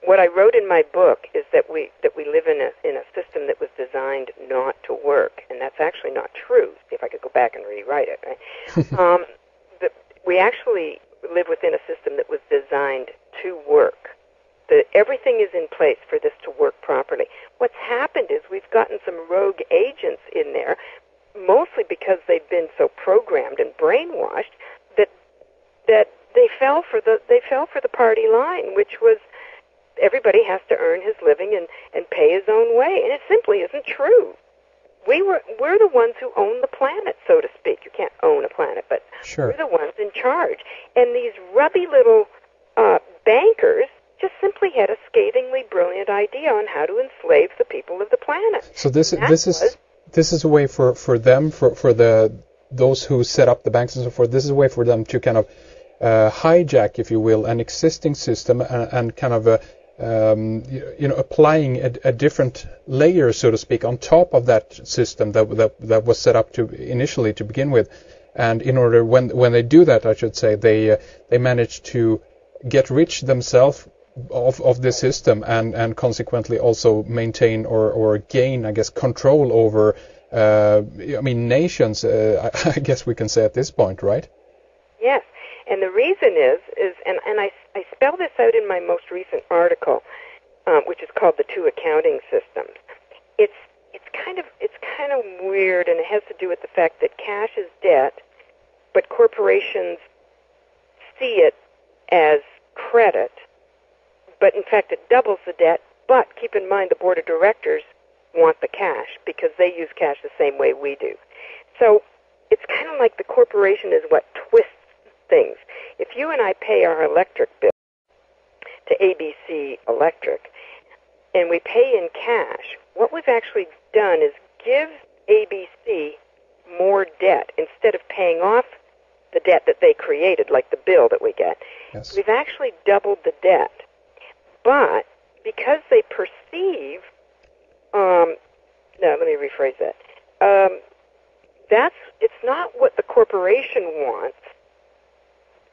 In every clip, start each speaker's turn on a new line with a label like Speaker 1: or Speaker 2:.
Speaker 1: what I wrote in my book is that we live in a system that was designed not to work, and that's actually not true. See if I could go back and rewrite it. Right? We actually live within a system that was designed to work. Everything is in place for this to work properly. What's happened is we've gotten some rogue agents in there, mostly because they've been so programmed and brainwashed that they fell for the party line, which was everybody has to earn his living and pay his own way, and it simply isn't true. We're the ones who own the planet, so to speak. You can't own a planet, but
Speaker 2: sure.
Speaker 1: We're the ones in charge. And these rubby little bankers just simply had a scathingly brilliant idea on how to enslave the people of the planet.
Speaker 2: So this is a way for them, for those who set up the banks and so forth. This is a way for them to kind of hijack, if you will, an existing system and kind of applying a different layer, so to speak, on top of that system that was set up to initially to begin with. And in order, when they do that, I should say, they manage to get rich themselves of the system and consequently also maintain or gain, I guess, control over nations, I guess we can say at this point, right?
Speaker 1: Yes, and the reason is and I spell this out in my most recent article, which is called The Two Accounting Systems. It's kind of weird, and it has to do with the fact that cash is debt, but corporations see it as credit. But in fact, it doubles the debt. But keep in mind, the board of directors want the cash because they use cash the same way we do. So it's kind of like the corporation is what twists things. If you and I pay our electric bill to ABC Electric, and we pay in cash, what we've actually done is give ABC more debt instead of paying off the debt that they created, like the bill that we get.
Speaker 2: Yes.
Speaker 1: We've actually doubled the debt. But because they perceive, let me rephrase that. It's not what the corporation wants,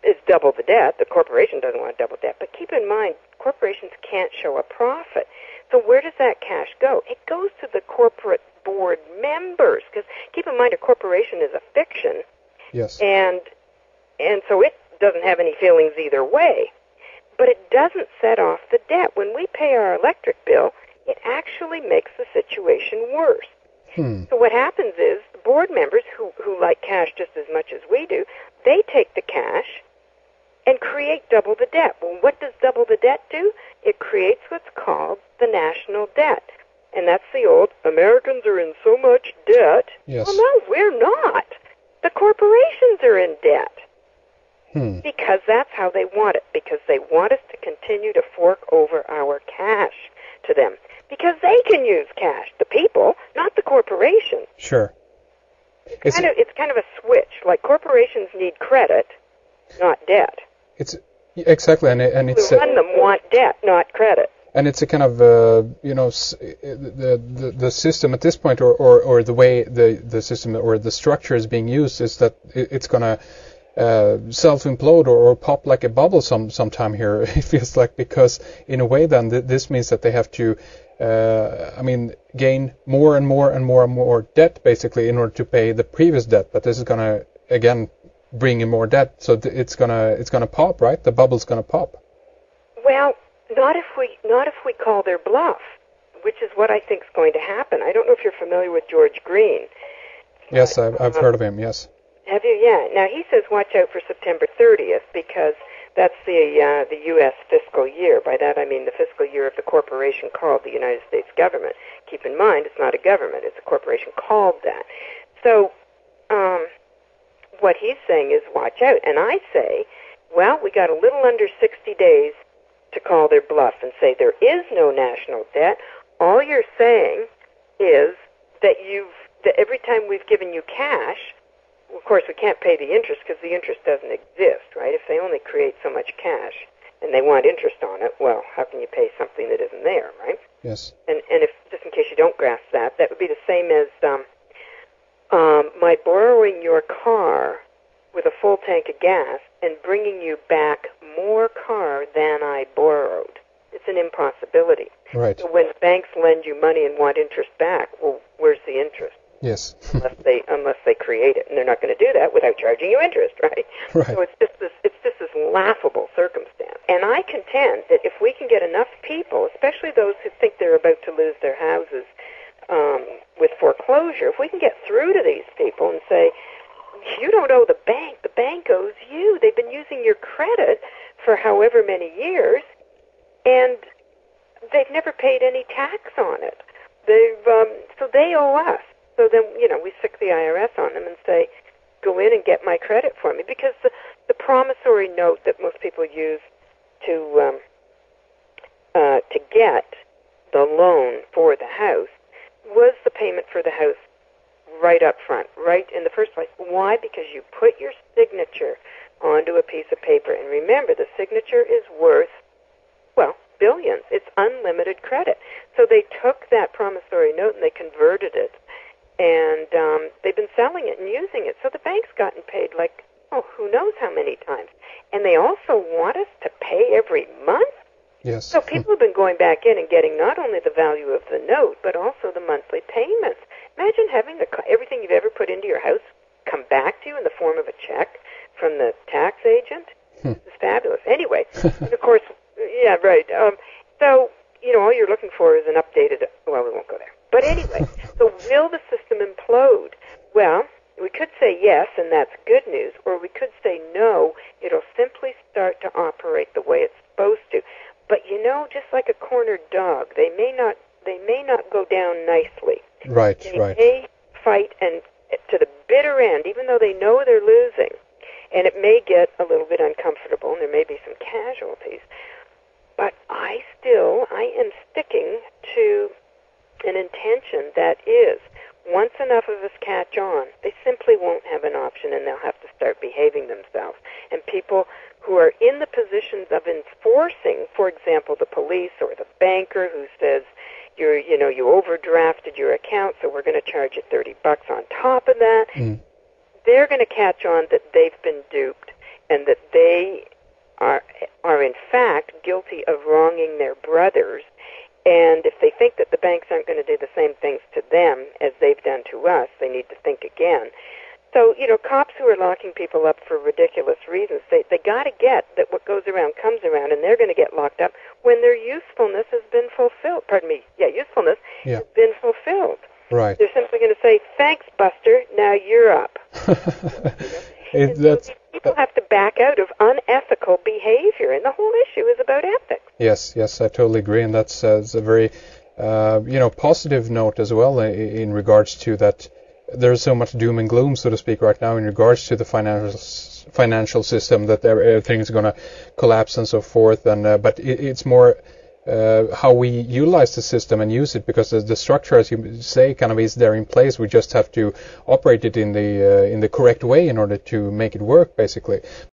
Speaker 1: is double the debt. The corporation doesn't want double debt. But keep in mind, corporations can't show a profit. So where does that cash go? It goes to the corporate board members. Because keep in mind, a corporation is a fiction.
Speaker 2: Yes.
Speaker 1: And so it doesn't have any feelings either way. But it doesn't set off the debt. When we pay our electric bill, it actually makes the situation worse. So what happens is the board members, who like cash just as much as we do, they take the cash and create double the debt. Well, what does double the debt do? It creates what's called the national debt. And that's the old, Americans are in so much debt.
Speaker 2: Yes.
Speaker 1: Well, no, we're not. The corporations are in debt. Because that's how they want it. Because they want us to continue to fork over our cash to them. Because they can use cash. The people, not the corporations.
Speaker 2: Sure.
Speaker 1: It's kind of a switch. Like corporations need credit, not debt.
Speaker 2: It's exactly, and it's
Speaker 1: who run them want debt, not credit.
Speaker 2: And it's a kind of the system at this point, or the way the system or the structure is being used is that it's going to self-implode or pop like a bubble sometime here. It feels like, because in a way then this means that they have to gain more and more and more and more debt basically in order to pay the previous debt. But this is going to again bring in more debt, so it's gonna pop, right? The bubble's gonna pop.
Speaker 1: Well, not if we call their bluff, which is what I think is going to happen. I don't know if you're familiar with George Green.
Speaker 2: Yes, I've heard of him. Yes.
Speaker 1: Have you? Yeah. Now he says watch out for September 30th because that's the U.S. fiscal year. By that I mean the fiscal year of the corporation called the United States government. Keep in mind, it's not a government; it's a corporation called that. So, what he's saying is watch out. And I say, well, we got a little under 60 days to call their bluff and say there is no national debt. All you're saying is that every time we've given you cash, of course we can't pay the interest because the interest doesn't exist, right? If they only create so much cash and they want interest on it, well, how can you pay something that isn't there, right?
Speaker 2: Yes.
Speaker 1: And if, just in case you don't grasp that, that would be the same as my borrowing your car with a full tank of gas and bringing you back more car than I borrowed. It's an impossibility.
Speaker 2: Right.
Speaker 1: So when banks lend you money and want interest back, well, where's the interest?
Speaker 2: Yes.
Speaker 1: unless they create it, and they're not going to do that without charging you interest, right?
Speaker 2: Right.
Speaker 1: So it's just this laughable circumstance. And I contend that if we can get enough people, especially those who think they're about to lose their houses with foreclosure, if we can get through to these people and say, you don't owe the bank owes you. They've been using your credit for however many years, and they've never paid any tax on it. So they owe us. So then, we sick the IRS on them and say, go in and get my credit for me. Because the promissory note that most people use to get the loan for the house was the payment for the house right up front, right in the first place. Why? Because you put your signature onto a piece of paper. And remember, the signature is worth, billions. It's unlimited credit. So they took that promissory note and they converted it. And they've been selling it and using it. So the bank's gotten paid who knows how many times. And they also want us to pay every month.
Speaker 2: Yes.
Speaker 1: So people have been going back in and getting not only the value of the note, but also the monthly payments. Imagine having everything you've ever put into your house come back to you in the form of a check from the tax agent. It's fabulous. Anyway, and of course, yeah, right. So, all you're looking for is an updated, we won't go there. But anyway, so will the system implode? Well, we could say yes, and that's good news, or we could say no, it'll simply start to operate the way it's supposed to. But just like a cornered dog, they may not go down nicely.
Speaker 2: Right,
Speaker 1: they
Speaker 2: right.
Speaker 1: They may fight and to the bitter end, even though they know they're losing, and it may get a little bit uncomfortable, and there may be some casualties. But I am sticking to an intention that is, once enough of us catch on, they simply won't have an option, and they'll have to start behaving themselves. And people who are in the positions of enforcing, for example, the police or the banker who says, you overdrafted your account, so we're going to charge you $30 on top of that. They're going to catch on that they've been duped and that they are in fact guilty of wronging their brothers. And if they think that the banks aren't going to do the same things to them as they've done to us, they need to think again. So, cops who are locking people up for ridiculous reasons, they got to get that what goes around comes around, and they're going to get locked up when their usefulness has been fulfilled. Usefulness has been fulfilled.
Speaker 2: Right.
Speaker 1: They're simply going to say, thanks, Buster, now you're up. People have to back out of unethical behavior, and the whole issue is about ethics.
Speaker 2: Yes, I totally agree, and that's a very, positive note as well in regards to that. There's so much doom and gloom, so to speak, right now in regards to the financial system, that everything's going to collapse and so forth. And but it's more how we utilize the system and use it, because the structure, as you say, kind of is there in place. We just have to operate it in the correct way in order to make it work, basically.